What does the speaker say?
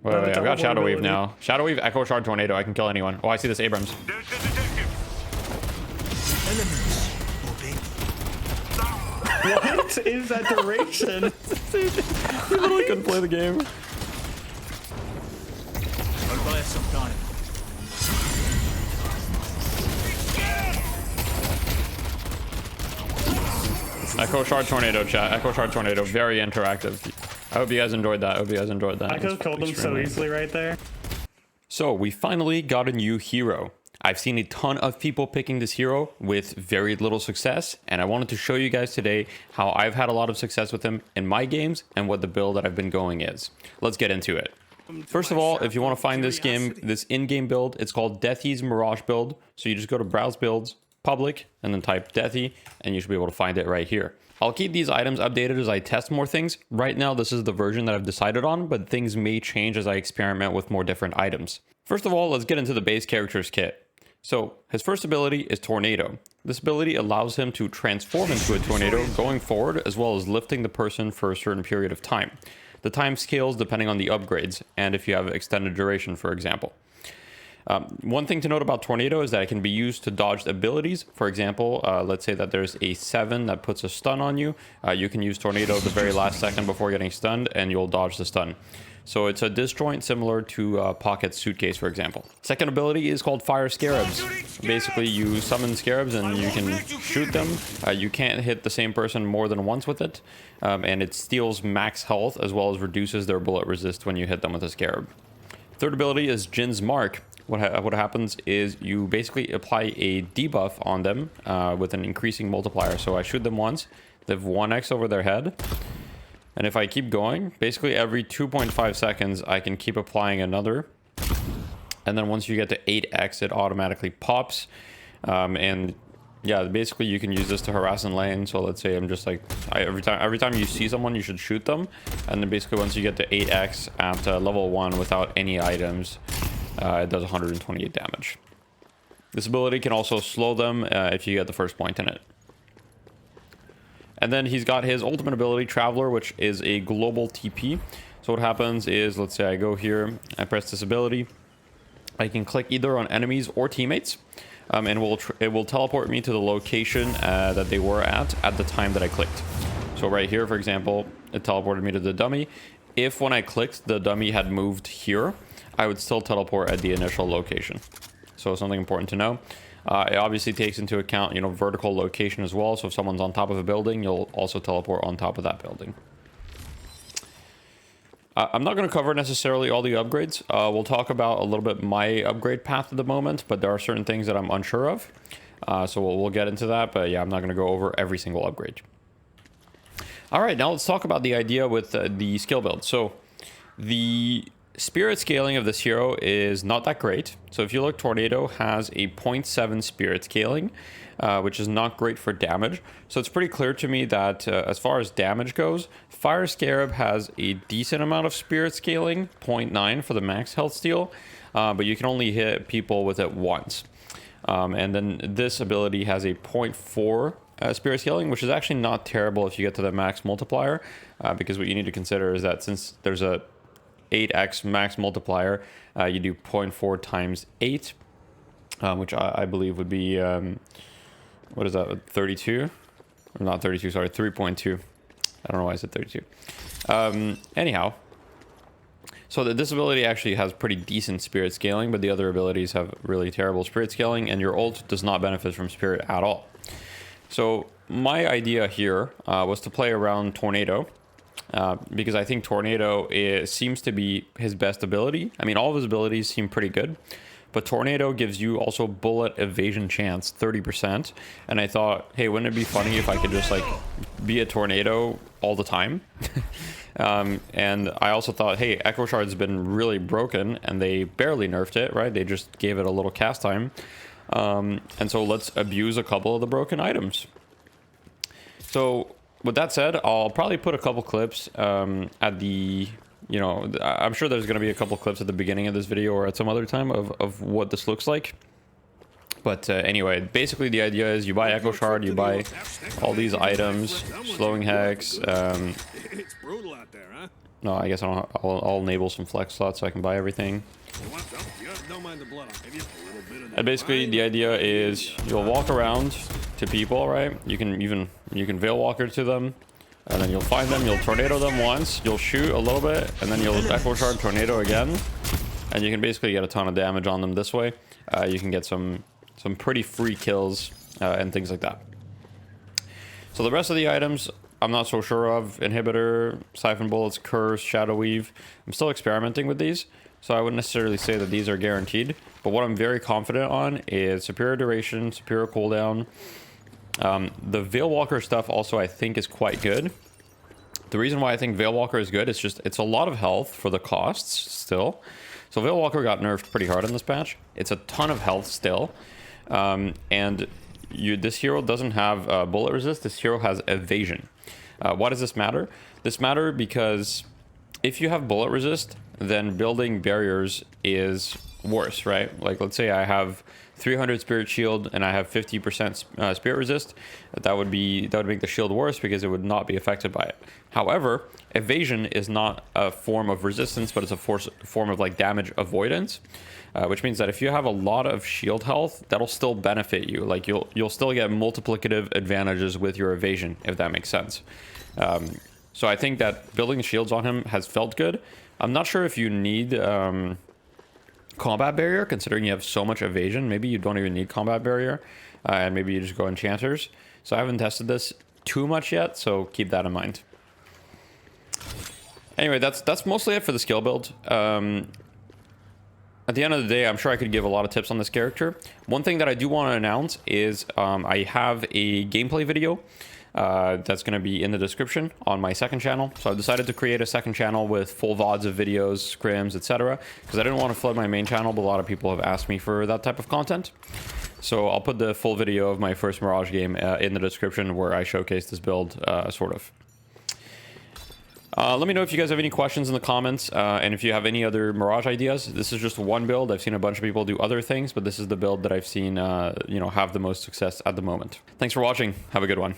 Wait, I've got Shadow Wave now. Shadow Wave, Echo Shard, Tornado. I can kill anyone. Oh, I see this Abrams. What is that duration? He literally couldn't play the game. I'll buy us some time. Echo Shard, Tornado, chat. Echo Shard, Tornado. Very interactive. I hope you guys enjoyed that. I could have killed him so easily right there. So we finally got a new hero. I've seen a ton of people picking this hero with very little success, and I wanted to show you guys today how I've had a lot of success with him in my games and what the build that I've been going is. Let's get into it. First of all, if you want to find this in-game build, it's called Deathy's Mirage Build. So you just go to Browse Builds, Public, and then type Deathy, and you should be able to find it right here. I'll keep these items updated as I test more things. Right now, this is the version that I've decided on, but things may change as I experiment with more different items. First of all, let's get into the base character's kit. So his first ability is Tornado. This ability allows him to transform into a tornado going forward, as well as lifting the person for a certain period of time. The time scales depending on the upgrades and if you have extended duration, for example. One thing to note about Tornado is that it can be used to dodge abilities. For example, let's say that there's a 7 that puts a stun on you. You can use Tornado the very last second before getting stunned, and you'll dodge the stun. So it's a disjoint similar to Pocket's Suitcase, for example. Second ability is called Fire Scarabs. Basically, you summon scarabs and you can shoot them. You can't hit the same person more than once with it. And it steals max health as well as reduces their bullet resist when you hit them with a scarab. Third ability is Jin's Mark. What happens is you basically apply a debuff on them with an increasing multiplier. So I shoot them once, they have 1x over their head. And if I keep going, basically every 2.5 seconds, I can keep applying another. And then once you get to 8x, it automatically pops. And yeah, basically you can use this to harass in lane. So let's say I'm just like, every time you see someone, you should shoot them. And then basically once you get to 8x at level 1 without any items, it does 128 damage. This ability can also slow them if you get the first point in it. And then he's got his ultimate ability, Traveler, which is a global TP. So what happens is, let's say I go here, I press this ability. I can click either on enemies or teammates, and it will teleport me to the location that they were at the time that I clicked. So right here, for example, it teleported me to the dummy. If when I clicked, the dummy had moved here, I would still teleport at the initial location. So something important to know. It obviously takes into account, vertical location as well. So if someone's on top of a building, you'll also teleport on top of that building. I'm not going to cover necessarily all the upgrades. We'll talk about a little bit my upgrade path at the moment, but there are certain things that I'm unsure of. So we'll get into that. But yeah, I'm not going to go over every single upgrade. All right, now let's talk about the idea with the skill build. So the spirit scaling of this hero is not that great. So if you look, Tornado has a 0.7 spirit scaling, which is not great for damage. So it's pretty clear to me that as far as damage goes, Fire Scarab has a decent amount of spirit scaling, 0.9 for the max health steal, but you can only hit people with it once. And then this ability has a 0.4 spirit scaling, which is actually not terrible if you get to the max multiplier, because what you need to consider is that since there's a 8x max multiplier, you do 0.4 times 8, which I believe would be, what is that, 32? Or not 32, sorry, 3.2. I don't know why I said 32. Anyhow, so this ability actually has pretty decent spirit scaling, but the other abilities have really terrible spirit scaling, and your ult does not benefit from spirit at all. So my idea here was to play around Tornado, because I think Tornado seems to be his best ability. I mean, all of his abilities seem pretty good, but Tornado gives you also bullet evasion chance, 30%. And I thought, hey, wouldn't it be funny if I could just like be a Tornado all the time? And I also thought, hey, Echo Shard's been really broken and they barely nerfed it, right? They just gave it a little cast time. And so let's abuse a couple of the broken items. So with that said, I'll probably put a couple clips at the, I'm sure there's going to be a couple clips at the beginning of this video or at some other time of what this looks like. But anyway, basically the idea is you buy Echo Shard, you buy all these items, Slowing Hex, It's brutal out there, huh? No, I guess I'll enable some flex slots so I can buy everything. And basically the idea is you'll walk around to people, right? You can Veil Walker to them, and then you'll find them, you'll tornado them once, you'll shoot a little bit, and then you'll Echo Shard tornado again, and you can basically get a ton of damage on them this way. You can get some pretty free kills and things like that. So the rest of the items I'm not so sure of. Inhibitor, Siphon Bullets, Curse, Shadow Weave. I'm still experimenting with these, so I wouldn't necessarily say that these are guaranteed. But what I'm very confident on is Superior Duration, Superior Cooldown. The Veil Walker stuff also I think is quite good. The reason why I think Veil Walker is good is just it's a lot of health for the costs still. So Veil Walker got nerfed pretty hard in this patch. It's a ton of health still. And this hero doesn't have bullet resist. This hero has evasion. Why does this matter? This matters because if you have bullet resist, then building barriers is worse, right? Like, let's say I have 300 spirit shield and I have 50% spirit resist. That would make the shield worse because it would not be affected by it. However, evasion is not a form of resistance, but it's a form of like damage avoidance, which means that if you have a lot of shield health, that'll still benefit you. Like you'll still get multiplicative advantages with your evasion, if that makes sense. So I think that building shields on him has felt good. I'm not sure if you need combat barrier, considering you have so much evasion. Maybe you don't even need combat barrier, and maybe you just go enchanters. So I haven't tested this too much yet, so keep that in mind. Anyway, that's mostly it for the skill build. At the end of the day, I'm sure I could give a lot of tips on this character. One thing that I do want to announce is I have a gameplay video that's going to be in the description on my second channel. So I've decided to create a second channel with full VODs of videos, scrims, etc. because I didn't want to flood my main channel, but a lot of people have asked me for that type of content. So I'll put the full video of my first Mirage game in the description where I showcase this build, sort of. Let me know if you guys have any questions in the comments, and if you have any other Mirage ideas. This is just one build. I've seen a bunch of people do other things, but this is the build that I've seen, have the most success at the moment. Thanks for watching. Have a good one.